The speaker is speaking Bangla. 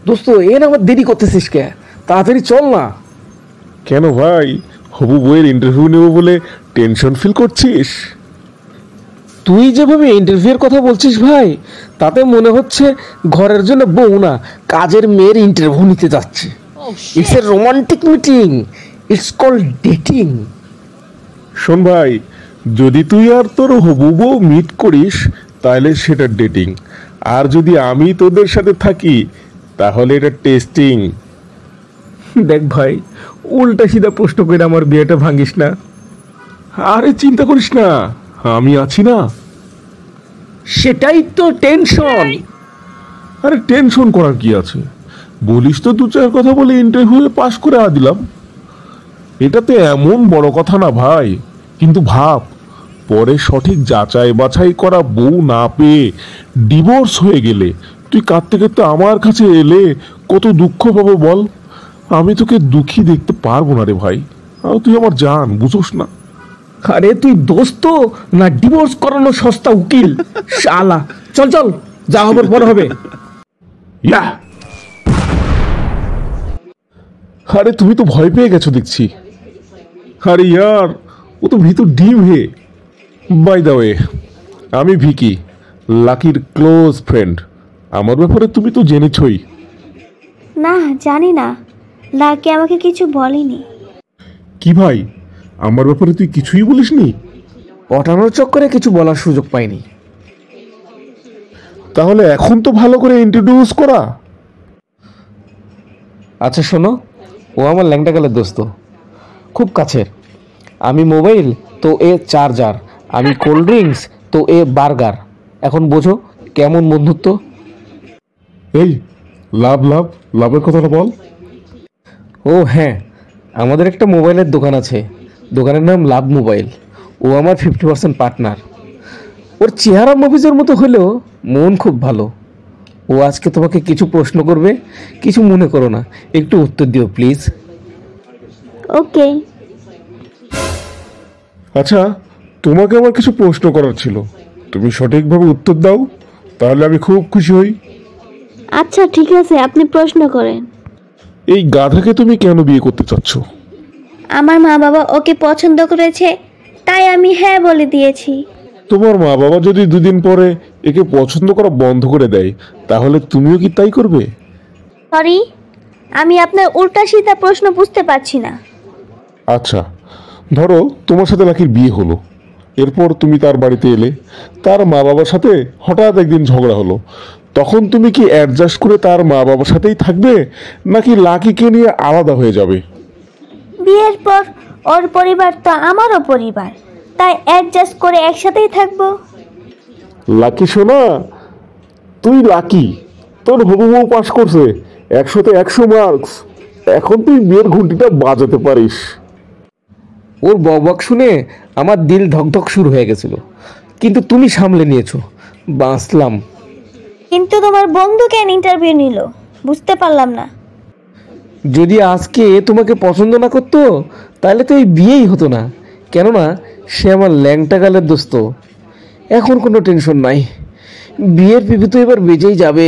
দোস্ত এ না আমার দেরি করতেছিস কে? তাড়াতাড়ি চল না। কেন ভাই, হবু বইয়ের ইন্টারভিউ নেব বলে টেনশন ফিল করছিস? তুই যেভাবে ইন্টারভিউয়ের কথা বলছিস ভাই, তাতে মনে হচ্ছে ঘরের জন্য বউ না, কাজের মেয়ের ইন্টারভিউ নিতে যাচ্ছে। It's a romantic meeting, it's called dating. শোন ভাই, যদি তুই আর তোর হবু বউ মিট করিস তাহলে সেটা ডেটিং, আর যদি আমি তোদের সাথে থাকি তাহলে এটা টেস্টিং। দেখ ভাই, উল্টা সিধা প্রশ্ন করে আমার বিয়েটা ভাঙিস না। আরে চিন্তা করিস না, আমি আছি না। সেটাই তো টেনশন। আরে টেনশন করার কি আছে, বলিস তো দু চার কথা বলে ইন্টারভিউ পাশ করে দিলাম। এটাতে এমন বড় কথা না ভাই, কিন্তু ভাব পরে সঠিক যাচাই বাছাই করা বউ না পেয়ে ডিভোর্স হয়ে গেলে তুই কাঁদতে কাঁদতে আমার কাছে এলে কত দুঃখ পাবো বল। আমি তোকে দুঃখী দেখতে পারবো না রে ভাই, আর তুই আমার জান, বুঝোস না? আরে তুই দোস্ত না ডিভোর্স করানো সস্তা উকিল শালা। চল চল, যা হবার পর হবে। ইয়া, আরে তুমি তো ভয় পেয়ে গেছো দেখছি। আরে ইয়ার, ও তো ভিতর ডিম হে। বাই দ্য ওয়ে, আমি ভিকি, লাকির ক্লোজ ফ্রেন্ড। আমার ব্যাপারে তুমি তো জেনেছই। না, জানি না, লাকি আমাকে কিছু বলেনি। কি ভাই, আমার ব্যাপারে তুই কিছুই বলিসনি? পটানোর চক্করে কিছু বলার সুযোগ পাইনি। তাহলে এখন তো ভালো করে ইন্ট্রোডিউস করা। আচ্ছা শোনো, ও আমার ল্যাংটা কালের দোস্ত, খুব কাছের। আমি মোবাইল তো এ চার্জার, আমি কোল্ড ড্রিঙ্কস তো এ বার্গার। এখন বোঝো কেমন বন্ধুত্ব। এই লাভ লাভ লাভের কথাটা বল। ও হ্যাঁ, আমাদের একটা মোবাইলের দোকান আছে, দোকানের নাম লাভ মোবাইল। ও আমার 50% পার্টনার। ওর চেহারা মফিজের মতো হলেও মন খুব ভালো। ও আজকে তোমাকে কিছু প্রশ্ন করবে, কিছু মনে করো না, একটু উত্তর দিও প্লিজ। ওকে। আচ্ছা, তোমাকে আমার কিছু প্রশ্ন করার ছিল, তুমি সঠিকভাবে উত্তর দাও তাহলে আমি খুব খুশি হই। আচ্ছা ঠিক আছে, আপনি প্রশ্ন করেন। এই গাধাকে তুমি কেন বিয়ে করতে চাচ্ছ? আমার মা বাবা ওকে পছন্দ করেছে, তাই আমি হ্যাঁ বলে দিয়েছি। তোমার মা বাবা যদি দুদিন পরে একে পছন্দ করা বন্ধ করে দেয় তাহলে তুমিও কি তাই করবে? সরি, আমি আপনার উল্টা সিধা প্রশ্ন বুঝতে পারছি না। আচ্ছা, ধরো তোমার সাথে লাকির বিয়ে হলো, এরপর তুমি তার বাড়িতে এলে, তার মা বাবার সাথে হঠাৎ একদিন ঝগড়া হলো, তখন তুমি কি অ্যাডজাস্ট করে তার মা বাবার সাথেই থাকবে নাকি লাকিকে নিয়ে আলাদা হয়ে যাবে? বিয়ের পর ওর পরিবার তো আমারও পরিবার, তাই অ্যাডজাস্ট করে একসাথেই থাকবো। লাকি শোনা, তুই লাকি, তোর হবু বউ পাস করছে 100-তে 100 মার্কস। এখন তুই বিয়ের ঘন্টিটা বাজাতে পারিস। ওর বকবক শুনে আমার দিল ধকধক শুরু হয়ে গেছিল, কিন্তু তুমি সামলে নিয়েছো, বাঁচলাম। কিন্তু তোমার বন্ধু কেন ইন্টারভিউ নিল বুঝতে পারলাম না। যদি আজকে তোমাকে পছন্দ না করতো তাহলে তো এই বিয়েই হতো না, কেননা সে আমার ল্যাংটা গালের দোস্ত। এখন কোনো টেনশন নাই, বিয়ের পিপি তো এবার বেজেই যাবে।